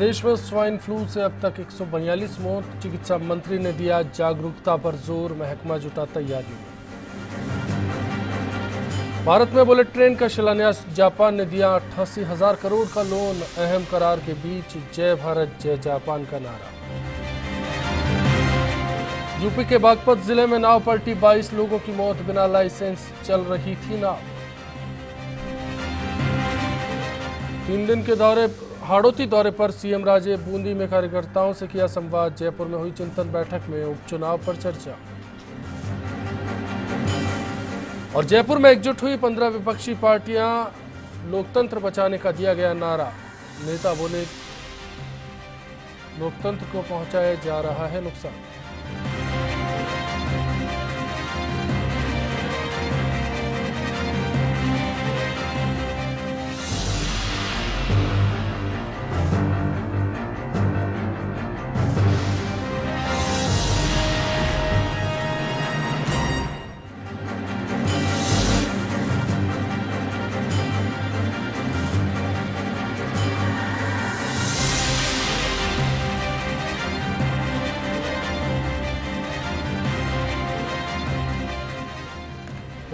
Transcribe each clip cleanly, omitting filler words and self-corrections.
प्रदेश में swine flu से अब तक 142 मौत। चिकित्सा मंत्री ने दिया जागरूकता पर जोर, महकमा जुटा तैयारियों में। भारत में बुलेट ट्रेन का शिलान्यास, जापान ने दिया 88,000 करोड़ का लोन। अहम करार के बीच जय भारत जय जापान का नारा। यूपी के बागपत जिले में नाव पलटी, 22 लोगों की मौत, बिना लाइसेंस चल रही थी नाव। 3 दिन के हाड़ौती दौरे पर सीएम राजे, बूंदी में कार्यकर्ताओं से किया संवाद। जयपुर में हुई चिंतन बैठक में उपचुनाव पर चर्चा। और जयपुर में एकजुट हुई 15 विपक्षी पार्टियां, लोकतंत्र बचाने का दिया गया नारा। नेता बोले, लोकतंत्र को पहुंचाया जा रहा है नुकसान।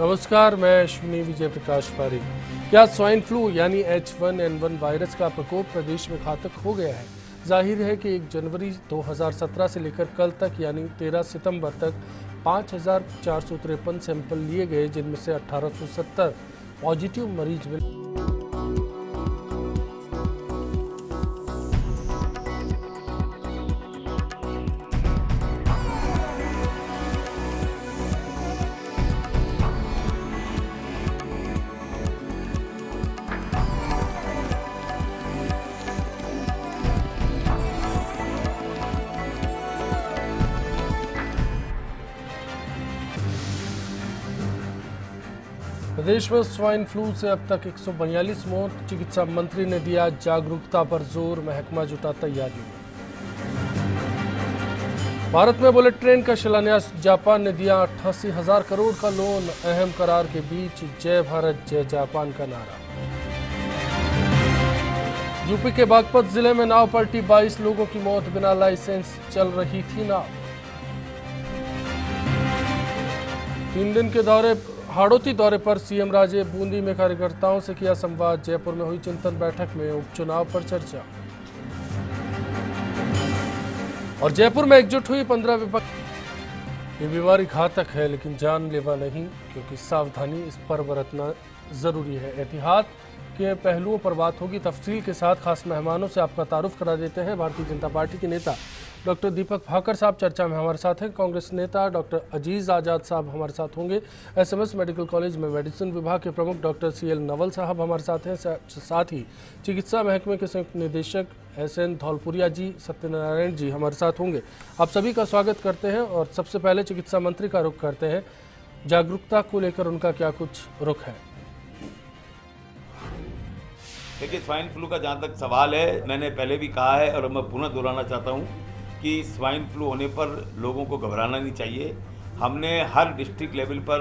नमस्कार, मैं अश्विनी विजय प्रकाश पारीक। क्या स्वाइन फ्लू यानी H1N1 वायरस का प्रकोप प्रदेश में घातक हो गया है? जाहिर है कि 1 जनवरी 2017 से लेकर कल तक यानी 13 सितंबर तक 5,453 सैंपल लिए गए, जिनमें से 1,870 पॉजिटिव मरीज मिले। प्रदेश में स्वाइन फ्लू से अब तक 142 मौत। चिकित्सा मंत्री ने दिया जागरूकता पर जोर, महकमा जुटा तैयारियों में। भारत में बुलेट ट्रेन का शिलान्यास, जापान ने दिया 88,000 करोड़ का लोन। अहम करार के बीच जय भारत जय जापान का नारा। यूपी के बागपत जिले में नाव पलटी, 22 लोगों की मौत, बिना लाइसेंस चल रही थी नाव। 3 दिन के हाड़ौती दौरे पर सीएम राजे, बूंदी में कार्यकर्ताओं से किया संवाद। जयपुर में हुई चिंतन बैठक में उपचुनाव पर चर्चा। और जयपुर में एकजुट हुई 15 विपक्ष। ये बीमारी घातक है लेकिन जानलेवा नहीं, क्योंकि सावधानी इस पर बरतना जरूरी है। एहतियात के पहलुओं पर बात होगी तफसील के साथ। खास मेहमानों से आपका तारुफ करा देते हैं। भारतीय जनता पार्टी के नेता डॉक्टर दीपक भाकर साहब चर्चा में हमारे साथ हैं। कांग्रेस नेता डॉक्टर अजीज आजाद साहब हमारे साथ होंगे। एसएमएस मेडिकल कॉलेज में मेडिसिन विभाग के प्रमुख डॉक्टर सीएल नवल साहब हमारे साथ हैं। साथ ही चिकित्सा महकमे के संयुक्त निदेशक SN धौलपुरिया जी, सत्यनारायण जी हमारे साथ होंगे। आप सभी का स्वागत करते हैं। और सबसे पहले चिकित्सा मंत्री का रुख करते हैं। जागरूकता को लेकर उनका क्या कुछ रुख है? देखिए, स्वाइन फ्लू का जहाँ तक सवाल है, मैंने पहले भी कहा है और मैं पुनः दोहराना चाहता हूँ कि स्वाइन फ्लू होने पर लोगों को घबराना नहीं चाहिए। हमने हर डिस्ट्रिक्ट लेवल पर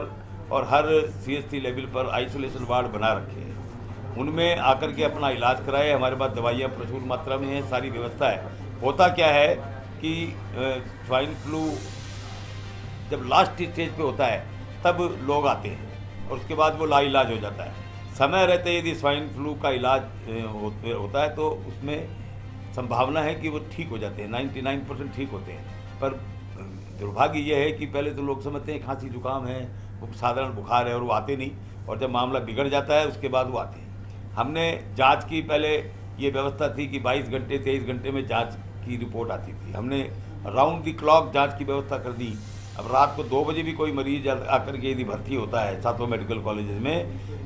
और हर CHC लेवल पर आइसोलेशन वार्ड बना रखे हैं। उनमें आकर के अपना इलाज कराए। हमारे पास दवाइयाँ प्रचुर मात्रा में हैं, सारी व्यवस्था है। होता क्या है कि स्वाइन फ्लू जब लास्ट स्टेज पे होता है तब लोग आते हैं और उसके बाद वो लाइलाज हो जाता है। समय रहते यदि स्वाइन फ्लू का इलाज होता है तो उसमें संभावना है कि वो ठीक हो जाते हैं, 99% ठीक होते हैं। पर दुर्भाग्य ये है कि पहले तो लोग समझते हैं खांसी जुकाम है, वो साधारण बुखार है, और वो आते नहीं। और जब मामला बिगड़ जाता है उसके बाद वो आते हैं। हमने जांच की, पहले ये व्यवस्था थी कि 22 घंटे 23 घंटे में जांच की रिपोर्ट आती थी। हमने राउंड द क्लॉक जाँच की व्यवस्था कर दी। अब रात को 2 बजे भी कोई मरीज आकर के यदि भर्ती होता है सातों मेडिकल कॉलेजेस में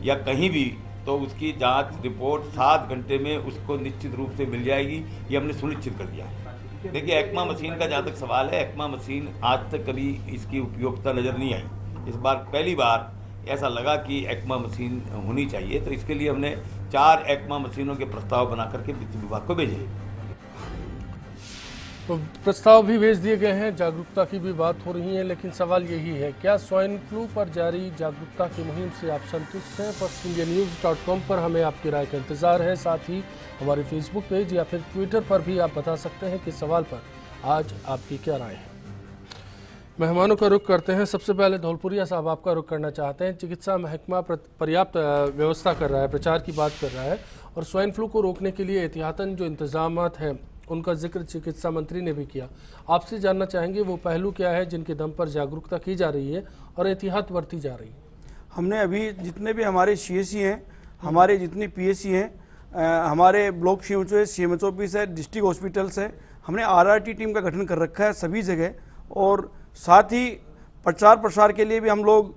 या कहीं भी, तो उसकी जांच रिपोर्ट 7 घंटे में उसको निश्चित रूप से मिल जाएगी। ये हमने सुनिश्चित कर दिया है। देखिए, एक्मा मशीन का जहाँ तक सवाल है, एक्मा मशीन आज तक कभी इसकी उपयोगिता नज़र नहीं आई। इस बार पहली बार ऐसा लगा कि एक्मा मशीन होनी चाहिए, तो इसके लिए हमने 4 एक्मा मशीनों के प्रस्ताव बना करके वित्त विभाग को भेजे। तो प्रस्ताव भी भेज दिए गए हैं, जागरूकता की भी बात हो रही है, लेकिन सवाल यही है, क्या स्वाइन फ्लू पर जारी जागरूकता की मुहिम से आप संतुष्ट हैं? फर्स्ट इंडिया न्यूज़.com पर हमें आपकी राय का इंतजार है। साथ ही हमारे फेसबुक पेज या फिर ट्विटर पर भी आप बता सकते हैं कि सवाल पर आज आपकी क्या राय है। मेहमानों का रुख करते हैं। सबसे पहले धौलपुरिया साहब आपका रुख करना चाहते हैं। चिकित्सा महकमा पर्याप्त व्यवस्था कर रहा है, प्रचार की बात कर रहा है, और स्वाइन फ्लू को रोकने के लिए एहतियातन जो इंतजामात हैं उनका जिक्र चिकित्सा मंत्री ने भी किया। आपसे जानना चाहेंगे वो पहलू क्या है जिनके दम पर जागरूकता की जा रही है और एहतियात बरती जा रही है। हमने अभी जितने भी हमारे CSC हैं, हमारे जितनी PSC हैं, हमारे ब्लॉक CMHO ऑफिस है, डिस्ट्रिक्ट हॉस्पिटल्स है, हमने RRT टीम का गठन कर रखा है सभी जगह। और साथ ही प्रचार प्रसार के लिए भी हम लोग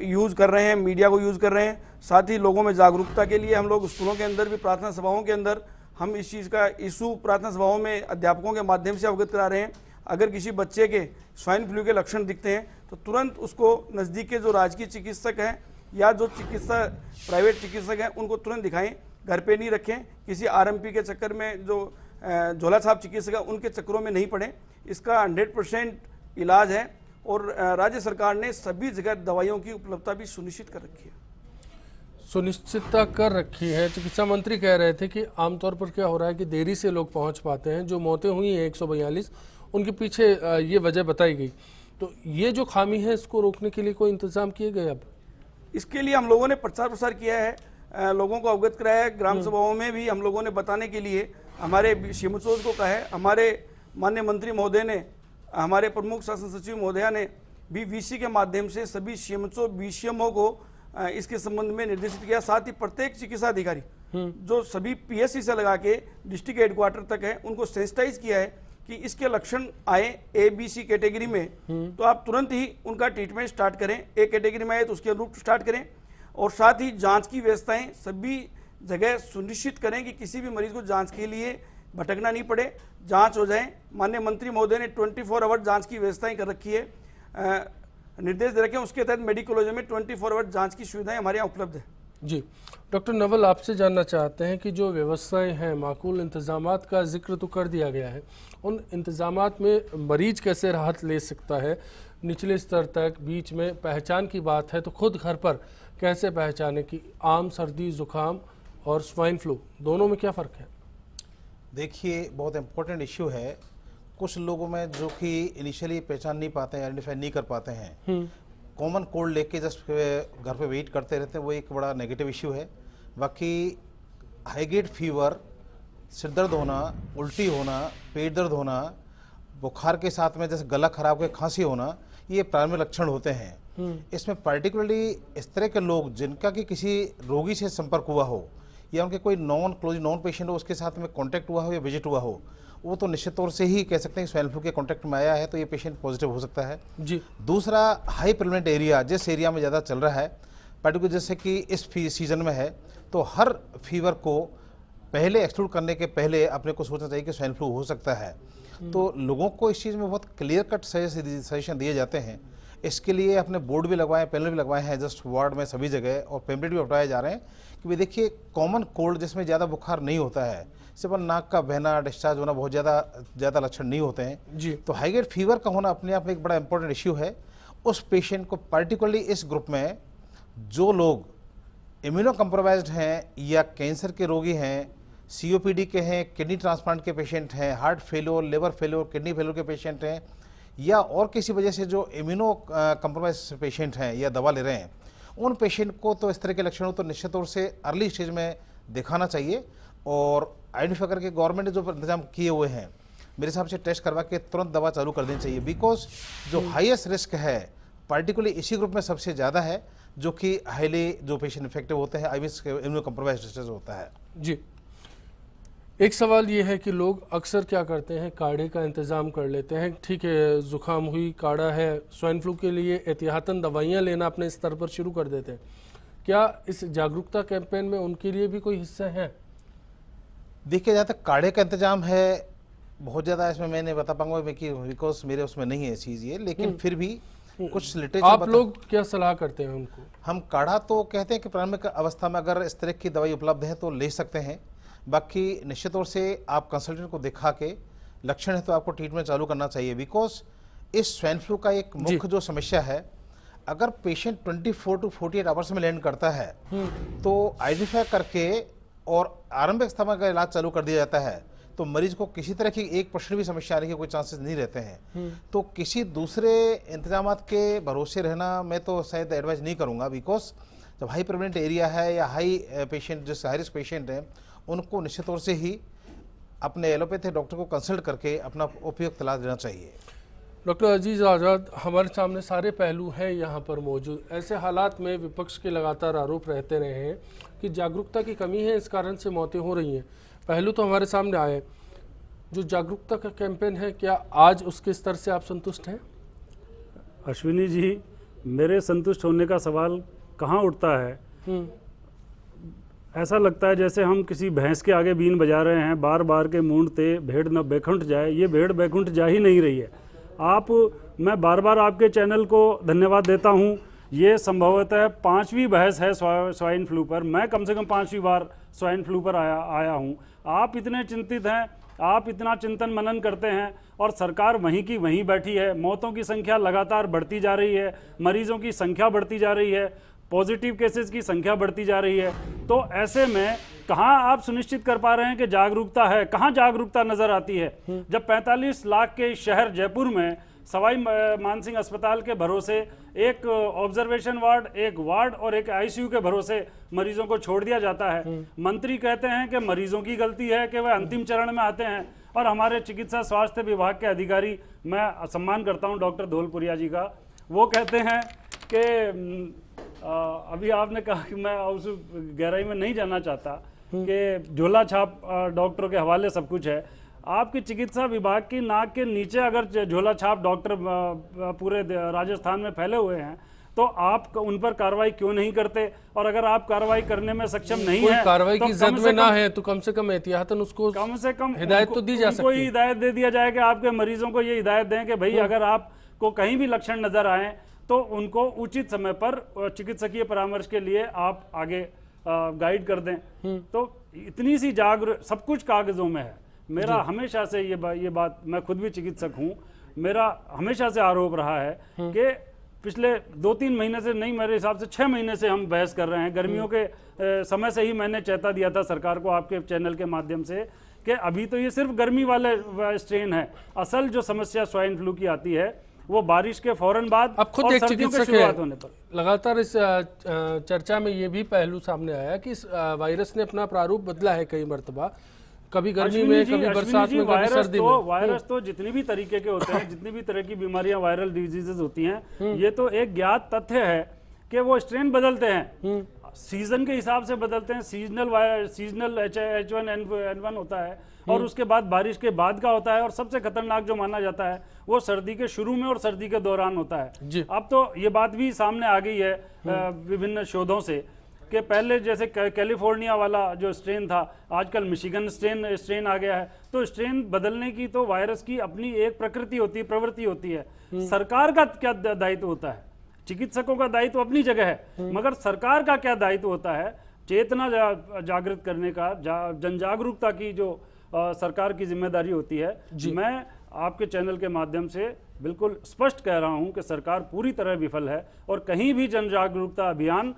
यूज़ कर रहे हैं, मीडिया को यूज़ कर रहे हैं। साथ ही लोगों में जागरूकता के लिए हम लोग स्कूलों के अंदर भी, प्रार्थना सभाओं के अंदर हम इस चीज़ का इशू प्रार्थना सभाओं में अध्यापकों के माध्यम से अवगत करा रहे हैं। अगर किसी बच्चे के स्वाइन फ्लू के लक्षण दिखते हैं तो तुरंत उसको नज़दीक के जो राजकीय चिकित्सक हैं या जो प्राइवेट चिकित्सक हैं उनको तुरंत दिखाएं, घर पे नहीं रखें। किसी RMP के चक्कर में, जो झोला छाप चिकित्सक है उनके चक्करों में नहीं पड़े। इसका 100% इलाज है और राज्य सरकार ने सभी जगह दवाइयों की उपलब्धता भी सुनिश्चित कर रखी है। सुनिश्चितता कर रखी है। चिकित्सा मंत्री कह रहे थे कि आमतौर पर क्या हो रहा है कि देरी से लोग पहुंच पाते हैं। जो मौतें हुई हैं 142, उनके पीछे ये वजह बताई गई। तो ये जो खामी है इसको रोकने के लिए कोई इंतजाम किए गए? अब इसके लिए हम लोगों ने प्रचार प्रसार किया है, लोगों को अवगत कराया है। ग्राम सभाओं में भी हम लोगों ने बताने के लिए हमारे CMHO को कहा है। हमारे माननीय मंत्री महोदय ने, हमारे प्रमुख शासन सचिव महोदया ने भी VC के माध्यम से सभी CMHO BCMO को इसके संबंध में निर्देशित किया। साथ ही प्रत्येक चिकित्सा अधिकारी जो सभी PSC से लगा के डिस्ट्रिक्ट हेडक्वार्टर तक है उनको सेंसिटाइज किया है कि इसके लक्षण आए ABC कैटेगरी में तो आप तुरंत ही उनका ट्रीटमेंट स्टार्ट करें। A कैटेगरी में आए तो उसके अनुरूप स्टार्ट करें। और साथ ही जांच की व्यवस्थाएं सभी जगह सुनिश्चित करें कि किसी भी मरीज को जांच के लिए भटकना नहीं पड़े, जांच हो जाए। माननीय मंत्री महोदय ने 24 आवर जांच की व्यवस्थाएं कर रखी है, निर्देश दे रखे हैं। उसके तहत मेडिकल कॉलेजों में 24 आवर जांच की सुविधाएं हमारे यहाँ उपलब्ध है। जी डॉक्टर नवल, आपसे जानना चाहते हैं कि जो व्यवस्थाएं हैं, माकूल इंतजामात का जिक्र तो कर दिया गया है, उन इंतजामात में मरीज कैसे राहत ले सकता है? निचले स्तर तक, बीच में पहचान की बात है तो खुद घर पर कैसे पहचाने कि आम सर्दी जुकाम और स्वाइन फ्लू दोनों में क्या फ़र्क है? देखिए, बहुत इम्पोर्टेंट इश्यू है। कुछ लोगों में जो कि इनिशियली पहचान नहीं पाते हैं, आइडेंटिफाई नहीं कर पाते हैं, कॉमन कोल्ड लेके जस्ट घर पे वेट करते रहते हैं, वो एक बड़ा नेगेटिव इश्यू है। बाकी हाई ग्रेड फीवर, सिर दर्द होना, उल्टी होना, पेट दर्द होना, बुखार के साथ में जैसे गला खराब के खांसी होना, ये प्रारंभिक लक्षण होते हैं। इसमें पर्टिकुलरली इस तरह के लोग जिनका कि किसी रोगी से संपर्क हुआ हो या उनके कोई नॉन पेशेंट हो, उसके साथ में कांटेक्ट हुआ हो या विजिट हुआ हो, वो तो निश्चित तौर से ही कह सकते हैं स्वाइन फ्लू के कांटेक्ट में आया है तो ये पेशेंट पॉजिटिव हो सकता है जी। दूसरा, हाई प्रेवलेंट एरिया, जिस एरिया में ज़्यादा चल रहा है, पर्टिकुलर जैसे कि इस सीजन में है, तो हर फीवर को पहले एक्सक्लूड करने के पहले अपने को सोचना चाहिए कि स्वाइन फ्लू हो सकता है। तो लोगों को इस चीज़ में बहुत क्लियर कट सजेशन दिए जाते हैं। इसके लिए अपने बोर्ड भी लगवाए, पैनल भी लगवाए हैं जस्ट वार्ड में सभी जगह, और पेम्पलेट भी हटाए जा रहे हैं कि भाई देखिए, कॉमन कोल्ड जिसमें ज़्यादा बुखार नहीं होता है, सिर्फ नाक का बहना, डिस्चार्ज होना, बहुत ज़्यादा लक्षण नहीं होते हैं जी। तो हाई ग्रेड फीवर का होना अपने आप में एक बड़ा इंपॉर्टेंट इश्यू है। उस पेशेंट को पर्टिकुलरली इस ग्रुप में जो लोग इम्यूनो कम्प्रोमाइज्ड हैं या कैंसर के रोगी हैं, COPD के हैं, किडनी ट्रांसप्लांट के पेशेंट हैं, heart failure, liver failure, kidney failure के पेशेंट हैं, या और किसी वजह से जो इम्यूनो कम्प्रोमाइज पेशेंट हैं या दवा ले रहे हैं, उन पेशेंट को तो इस तरह के लक्षण हो तो निश्चित तौर से अर्ली स्टेज में दिखाना चाहिए। और आइडेंटिफाई करके गवर्नमेंट ने जो इंतजाम किए हुए हैं, मेरे हिसाब से टेस्ट करवा के तुरंत दवा चालू कर देनी चाहिए। बिकॉज जो हाईएस्ट रिस्क है पर्टिकुलरली इसी ग्रुप में सबसे ज़्यादा है, जो कि हाईली जो पेशेंट इफेक्टिव होते हैं, IBS इम्यूनो कम्प्रोमाइज्ड डिसीज होता है। जी, एक सवाल ये है कि लोग अक्सर क्या करते हैं, काढ़े का इंतज़ाम कर लेते हैं। ठीक है, ज़ुकाम हुई, काढ़ा है, स्वाइन फ्लू के लिए एहतियातन दवाइयाँ लेना अपने स्तर पर शुरू कर देते हैं। क्या इस जागरूकता कैंपेन में उनके लिए भी कोई हिस्सा है? देखिए, जहाँ तक काढ़े का इंतजाम है, बहुत ज़्यादा इसमें मैं नहीं बता पाऊंगा बिकॉज मेरे उसमें नहीं है चीज़ ये, लेकिन फिर भी कुछ लिटरेचर आप लोग क्या सलाह करते हैं उनको? हम काढ़ा तो कहते हैं कि प्रारंभिक अवस्था में अगर इस तरह की दवाई उपलब्ध है तो ले सकते हैं। बाकी निश्चित तौर से आप कंसल्टेंट को दिखा के लक्षण है तो आपको ट्रीटमेंट चालू करना चाहिए। बिकॉज इस स्वाइन फ्लू का एक मुख्य जो समस्या है, अगर पेशेंट 24 टू 48 आवर्स में लैंड करता है तो आइडेंटिफाई करके और आरंभिक अवस्था में अगर इलाज चालू कर दिया जाता है तो मरीज को किसी तरह की 1% भी समस्या आने के कोई चांसेस नहीं रहते हैं। तो किसी दूसरे इंतजाम के भरोसे रहना मैं तो शायद एडवाइस नहीं करूंगा। बिकॉज जब हाई प्रेवलेंट एरिया है या हाई पेशेंट जो हाई रिस्क पेशेंट हैं, उनको निश्चित तौर से ही अपने एलोपैथी डॉक्टर को कंसल्ट करके अपना उपयुक्त इलाज देना चाहिए। डॉक्टर अजीज आज़ाद, हमारे सामने सारे पहलू हैं यहाँ पर मौजूद। ऐसे हालात में विपक्ष के लगातार आरोप रहते रहे हैं कि जागरूकता की कमी है, इस कारण से मौतें हो रही हैं। पहलू तो हमारे सामने आए, जो जागरूकता का कैंपेन है, क्या आज उसके स्तर से आप संतुष्ट हैं? अश्विनी जी, मेरे संतुष्ट होने का सवाल कहाँ उठता है। ऐसा लगता है जैसे हम किसी भैंस के आगे बीन बजा रहे हैं, बार बार के मूंढते भेड़ न बैकुंठ जाए। ये भेड़ बैकुंठ जा ही नहीं रही है। मैं बार बार आपके चैनल को धन्यवाद देता हूँ। ये संभवतः 5वीं बहस है स्वाइन फ्लू पर। मैं कम से कम 5वीं बार स्वाइन फ्लू पर आया हूँ। आप इतने चिंतित हैं, आप इतना चिंतन मनन करते हैं और सरकार वहीं की वहीं बैठी है। मौतों की संख्या लगातार बढ़ती जा रही है, मरीजों की संख्या बढ़ती जा रही है, पॉजिटिव केसेस की संख्या बढ़ती जा रही है। तो ऐसे में कहाँ आप सुनिश्चित कर पा रहे हैं कि जागरूकता है? कहाँ जागरूकता नजर आती है जब 45 लाख के शहर जयपुर में सवाई मानसिंह अस्पताल के भरोसे एक ऑब्जर्वेशन वार्ड, एक वार्ड और एक आईसीयू के भरोसे मरीजों को छोड़ दिया जाता है। मंत्री कहते हैं कि मरीजों की गलती है कि वह अंतिम चरण में आते हैं, और हमारे चिकित्सा स्वास्थ्य विभाग के अधिकारी, मैं सम्मान करता हूं डॉक्टर धौलपुरिया जी का, वो कहते हैं कि अभी आपने कहा कि मैं उस गहराई में नहीं जाना चाहता कि झोला छाप डॉक्टरों के हवाले सब कुछ है। आपके चिकित्सा विभाग की नाक के नीचे अगर झोला छाप डॉक्टर पूरे राजस्थान में फैले हुए हैं तो आप उन पर कार्रवाई क्यों नहीं करते? और अगर आप कार्रवाई करने में सक्षम नहीं है, कार्रवाई की जद में ना है तो कम से कम एहतियातन उसको कम से कम हिदायत तो दी जा सकती है। कोई हिदायत दे दिया जाए कि आपके मरीजों को ये हिदायत दें कि भाई अगर आपको कहीं भी लक्षण नजर आए तो उनको उचित समय पर चिकित्सकीय परामर्श के लिए आप आगे गाइड कर दें। तो इतनी सी सब कुछ कागजों में है। मेरा हमेशा से ये बात, मैं खुद भी चिकित्सक हूँ, मेरा हमेशा से आरोप रहा है कि पिछले 2-3 महीने से नहीं, मेरे हिसाब से 6 महीने से हम बहस कर रहे हैं। गर्मियों के समय से ही मैंने चेता दिया था सरकार को आपके चैनल के माध्यम से कि अभी तो ये सिर्फ गर्मी वाले स्ट्रेन है। असल जो समस्या स्वाइन फ्लू की आती है वो बारिश के फौरन बाद अब खुद और एक सर्दियों के चिकित्सक शुरुआत है, होने पर। लगातार इस चर्चा में ये भी पहलू सामने आया कि इस वायरस ने अपना प्रारूप बदला है कई मर्तबा, कभी गर्मी में, कभी बरसात में, कभी सर्दी में। वायरस तो जितनी भी तरीके के होते हैं, जितनी भी तरह की बीमारियां, वायरल डिजीजेस होती हैं, ये तो एक ज्ञात तथ्य है कि वो स्ट्रेन बदलते हैं, सीजन के हिसाब से बदलते हैं। सीजनल H1N1 होता है और उसके बाद बारिश के बाद का होता है, और सबसे खतरनाक जो माना जाता है वो सर्दी के शुरू में और सर्दी के दौरान होता है। अब तो ये बात भी सामने आ गई है विभिन्न शोधों से कि पहले जैसे कैलिफोर्निया वाला जो स्ट्रेन था, आजकल मिशिगन स्ट्रेन आ गया है। तो स्ट्रेन बदलने की तो वायरस की अपनी एक प्रकृति होती है, प्रवृत्ति होती है। सरकार का क्या दायित्व होता है? चिकित्सकों का दायित्व अपनी जगह है, मगर सरकार का क्या दायित्व होता है? चेतना जागृत करने का, जन जागरूकता की जो सरकार की जिम्मेदारी होती है। मैं आपके चैनल के माध्यम से बिल्कुल स्पष्ट कह रहा हूं कि सरकार पूरी तरह विफल है, और कहीं भी जन जागरूकता अभियान,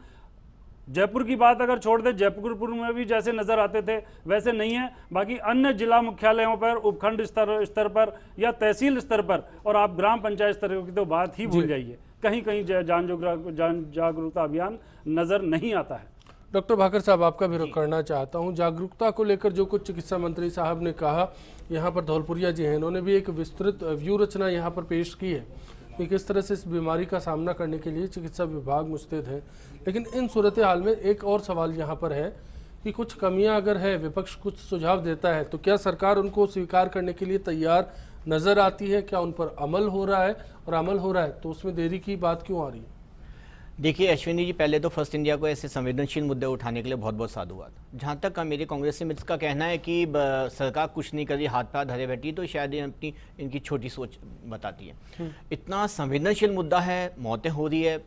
जयपुर की बात अगर छोड़ दे, जयपुर में भी जैसे नजर आते थे वैसे नहीं है। बाकी अन्य जिला मुख्यालयों पर, उपखंड स्तर पर या तहसील स्तर पर, और आप ग्राम पंचायत स्तर की तो बात ही भूल जाइए, कहीं कहीं जन जागरूकता अभियान नजर नहीं आता है। डॉक्टर भाकर साहब, आपका भी रुख करना चाहता हूं। जागरूकता को लेकर जो कुछ चिकित्सा मंत्री साहब ने कहा, यहाँ पर धौलपुरिया जी हैं, इन्होंने भी एक विस्तृत व्यू रचना यहाँ पर पेश की है कि किस तरह से इस बीमारी का सामना करने के लिए चिकित्सा विभाग मुस्तैद है। लेकिन इन सूरत हाल में एक और सवाल यहाँ पर है कि कुछ कमियां अगर है, विपक्ष कुछ सुझाव देता है, तो क्या सरकार उनको स्वीकार करने के लिए तैयार नजर आती है? क्या उन पर अमल हो रहा है? और अमल हो रहा है तो उसमें देरी की बात क्यों आ रही है? देखिए अश्विनी जी, पहले तो फर्स्ट इंडिया को ऐसे संवेदनशील मुद्दे उठाने के लिए बहुत बहुत साधुवाद। जहाँ तक मेरे कांग्रेसी मित्र का कहना है कि सरकार कुछ नहीं कर रही, हाथ पैर धरे बैठी, तो शायद ये इनकी छोटी सोच बताती है। इतना संवेदनशील मुद्दा है, मौतें हो रही है,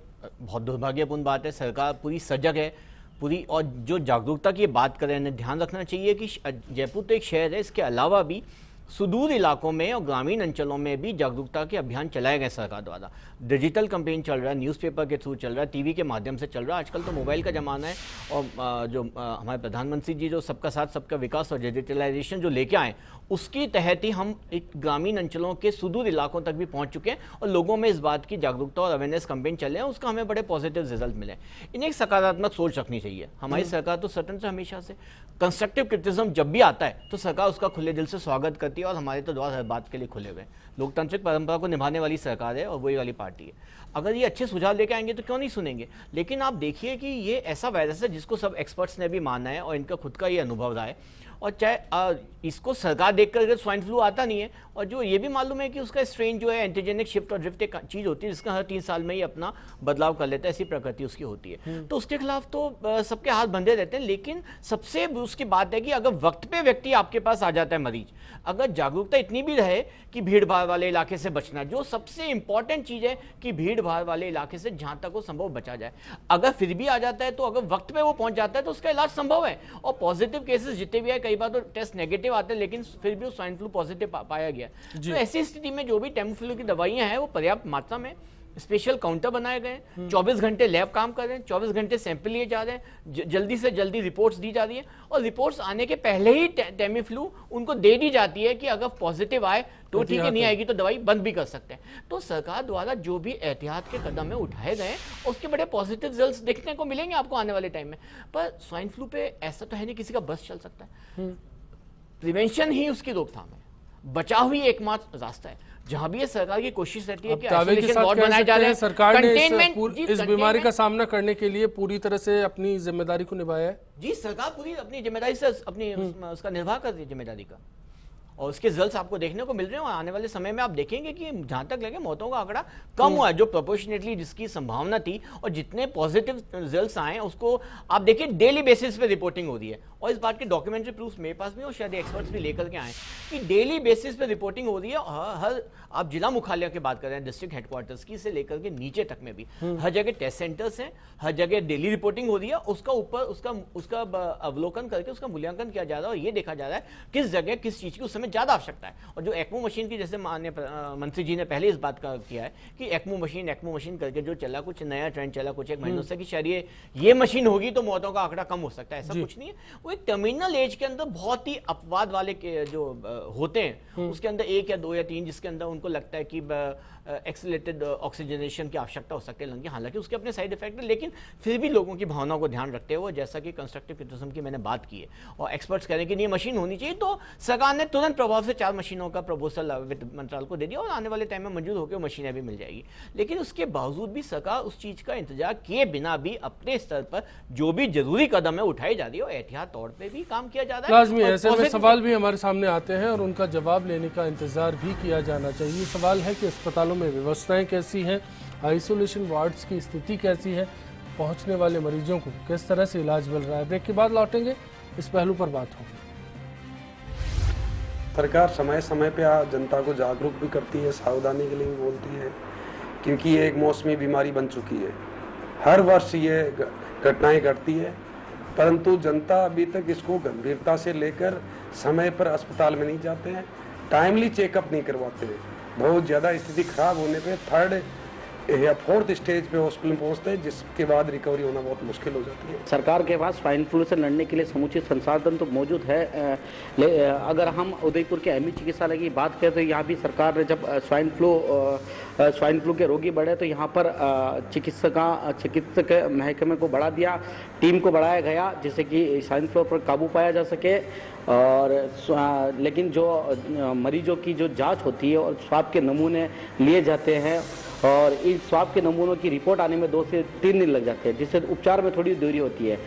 बहुत दुर्भाग्यपूर्ण बात है। सरकार पूरी सजग है, पूरी, और जो जागरूकता की बात कर रहे हैं, ध्यान रखना चाहिए कि जयपुर तो एक शहर है, इसके अलावा भी सुदूर इलाकों में और ग्रामीण अंचलों में भी जागरूकता के अभियान चलाए गए सरकार द्वारा। डिजिटल कैंपेन चल रहा है, न्यूज़पेपर के थ्रू चल रहा है, टीवी के माध्यम से चल रहा है। आजकल तो मोबाइल का ज़माना है और जो हमारे प्रधानमंत्री जी जो सबका साथ सबका विकास और डिजिटलाइजेशन जो लेके आए, उसके तहत ही हम एक ग्रामीण अंचलों के सुदूर इलाकों तक भी पहुंच चुके हैं और लोगों में इस बात की जागरूकता और अवेयरनेस कैंपेन चले हैं, उसका हमें बड़े पॉजिटिव रिजल्ट मिले। इन्हें एक सकारात्मक सोच रखनी चाहिए। हमारी सरकार तो सटन से हमेशा से कंस्ट्रक्टिव क्रिटिसिज्म जब भी आता है तो सरकार उसका खुले दिल से स्वागत करती है और हमारे तो द्वार हर बात के लिए खुले हुए हैं। लोकतांत्रिक परंपरा को निभाने वाली सरकार है और वही वाली पार्टी है। अगर ये अच्छे सुझाव लेके आएंगे तो क्यों नहीं सुनेंगे। लेकिन आप देखिए कि ये ऐसा वायरस है जिसको सब एक्सपर्ट्स ने भी माना है और इनका खुद का ये अनुभव रहा है। और चाहे इसको सरकार देखकर अगर स्वाइन फ्लू आता नहीं है, और जो ये भी मालूम है कि उसका स्ट्रेन जो है एंटीजेनिक शिफ्ट और ड्रिफ्ट एक चीज़ होती है जिसका हर 3 साल में ही अपना बदलाव कर लेता है, ऐसी प्रकृति उसकी होती है। तो उसके खिलाफ तो सबके हाथ बंधे रहते हैं। लेकिन सबसे उसकी बात है कि अगर वक्त पे व्यक्ति आपके पास आ जाता है मरीज, अगर जागरूकता इतनी भी रहे कि भीड़ भाड़ वाले इलाके से बचना, जो सबसे इंपॉर्टेंट चीज़ है कि भीड़ भाड़ वाले इलाके से जहाँ तक वो संभव बचा जाए। अगर फिर भी आ जाता है तो अगर वक्त पे वो पहुँच जाता है तो उसका इलाज संभव है। और पॉजिटिव केसेस जितने भी है, कई बार तो टेस्ट नेगेटिव आते हैं लेकिन फिर भी वो स्वाइन फ्लू पॉजिटिव पाया गया। तो ऐसी स्थिति में जो भी टेमीफ्लू की दवाइयां हैं वो पर्याप्त मात्रा में, स्पेशल काउंटर बनाए गए हैं, 24 घंटे लैब काम कर रहे हैं, 24 घंटे सैंपल लिए जा रहे हैं, जल्दी से जल्दी रिपोर्ट्स दी जा रही है और रिपोर्ट्स आने के पहले ही टेमीफ्लू उनको दे दी जाती है कि अगर पॉजिटिव आए तो ठीक है, नहीं आएगी तो दवाई बंद भी कर सकते हैं। तो सरकार द्वारा जो भी एहतियात के कदम है उठाए गए उसके बड़े पॉजिटिव रिजल्ट्स देखने को मिलेंगे आपको आने वाले टाइम में। पर स्वाइन फ्लू पे ऐसा तो है नहीं किसी का बस चल सकता है। प्रिवेंशन ही उसकी रोकथाम है, बचाव ही एकमात्र रास्ता है। जहां भी ये सरकार की कोशिश रहती है कि आइसोलेशन वार्ड बनाए जा रहे हैं, सरकार ने इस बीमारी का सामना करने के लिए पूरी तरह से अपनी जिम्मेदारी को निभाया है। जी, सरकार पूरी अपनी जिम्मेदारी से अपनी उसका निर्वाह कर रही है जिम्मेदारी का, और उसके रिजल्ट्स आपको देखने को मिल रहे हैं। और आने वाले समय में आप देखेंगे कि जहां तक लगे मौतों का आंकड़ा कम हुआ है, जो प्रोपोर्शनेटली जिसकी संभावना थी, और जितने पॉजिटिव रिजल्ट्स आए उसको आप देखिए डेली बेसिस पे रिपोर्टिंग हो रही है। और इस बात के डॉक्यूमेंट्री प्रूफ मेरे पास भी और शायद एक्सपर्ट्स भी लेकर के आए कि डेली बेसिस पे रिपोर्टिंग हो रही है। हर आप जिला मुख्यालय की बात कर रहे हैं, डिस्ट्रिक्ट हेडक्वार्टर्स की से लेकर के नीचे तक में भी हर जगह टेस्ट सेंटर्स हैं, हर जगह डेली रिपोर्टिंग हो रही है। उसका ऊपर उसका अवलोकन करके उसका मूल्यांकन किया जा रहा है और ये देखा जा रहा है किस जगह किस चीज की उस समय ज्यादा आवश्यकता है। और जो एक्मो मशीन की, जैसे माननीय मंत्री जी ने पहले इस बात का किया है कि एक्मो मशीन करके जो चला, कुछ नया ट्रेंड चला कुछ एक महीनों से कि शायद ये मशीन होगी तो मौतों का आंकड़ा कम हो सकता है। ऐसा कुछ नहीं है। वो एक टर्मिनल एज के अंदर बहुत ही अपवाद वाले के जो होते हैं, उसके अंदर 1 या 2 या 3 जिसके अंदर उनको लगता है कि एक्सेलरेटेड ऑक्सीजनेशन की आवश्यकता हो सकती है लंग की, हालांकि उसके अपने साइड इफेक्ट है, लेकिन फिर भी लोगों की भावनाओं को ध्यान रखते हुए, जैसा कि कंस्ट्रक्टिव क्रिटिसिज्म की मैंने बात की है और एक्सपर्ट्स कह रहे हैं कि ये मशीन होनी चाहिए, तो सरकार ने तुरंत प्रभाव से 4 मशीनों का प्रपोजल वित्त मंत्रालय को दे दिया और आने वाले टाइम में मंजूर होकर मशीनें भी मिल जाएगी। लेकिन उसके बावजूद भी सरकार उस चीज का इंतजार किए बिना भी अपने स्तर पर जो भी जरूरी कदम है उठाई जा रही है और एहतियात तौर पर भी काम किया जा रहा है। लाजमी ऐसे में सवाल भी हमारे सामने आते हैं और उनका जवाब लेने का इंतजार भी किया जाना चाहिए। सवाल है कि अस्पतालों में व्यवस्थाएं कैसी हैं, आइसोलेशन वार्ड्स की स्थिति कैसी है, पहुंचने वाले मरीजों को किस तरह से इलाज मिल रहा है। ब्रेक के बाद लौटेंगे, इस पहलू पर बात होगी। सरकार समय समय पे जनता को जागरूक भी करती है, सावधानी के लिए भी बोलती है, क्योंकि ये एक मौसमी बीमारी बन चुकी है। हर वर्ष ये घटनाएं घटती है, परंतु जनता अभी तक इसको गंभीरता से लेकर समय पर अस्पताल में नहीं जाते हैं, टाइमली चेकअप नहीं करवाते हैं। बहुत ज़्यादा स्थिति खराब होने पे 3rd या 4th स्टेज पे हॉस्पिटल में पहुंचते हैं, जिसके बाद रिकवरी होना बहुत मुश्किल हो जाती है। सरकार के पास स्वाइन फ्लू से लड़ने के लिए समुचित संसाधन तो मौजूद है। अगर हम उदयपुर के एमई चिकित्सालय की बात करें तो यहाँ भी सरकार ने जब स्वाइन फ्लू के रोगी बढ़े तो यहाँ पर चिकित्सक महकमे को बढ़ा दिया, टीम को बढ़ाया गया, जिससे कि स्वाइन फ्लू पर काबू पाया जा सके। और लेकिन जो मरीजों की जो जांच होती है और स्वाब के नमूने लिए जाते हैं और इन स्वाब के नमूनों की रिपोर्ट आने में 2 से 3 दिन लग जाते हैं, जिससे उपचार में थोड़ी देरी होती है।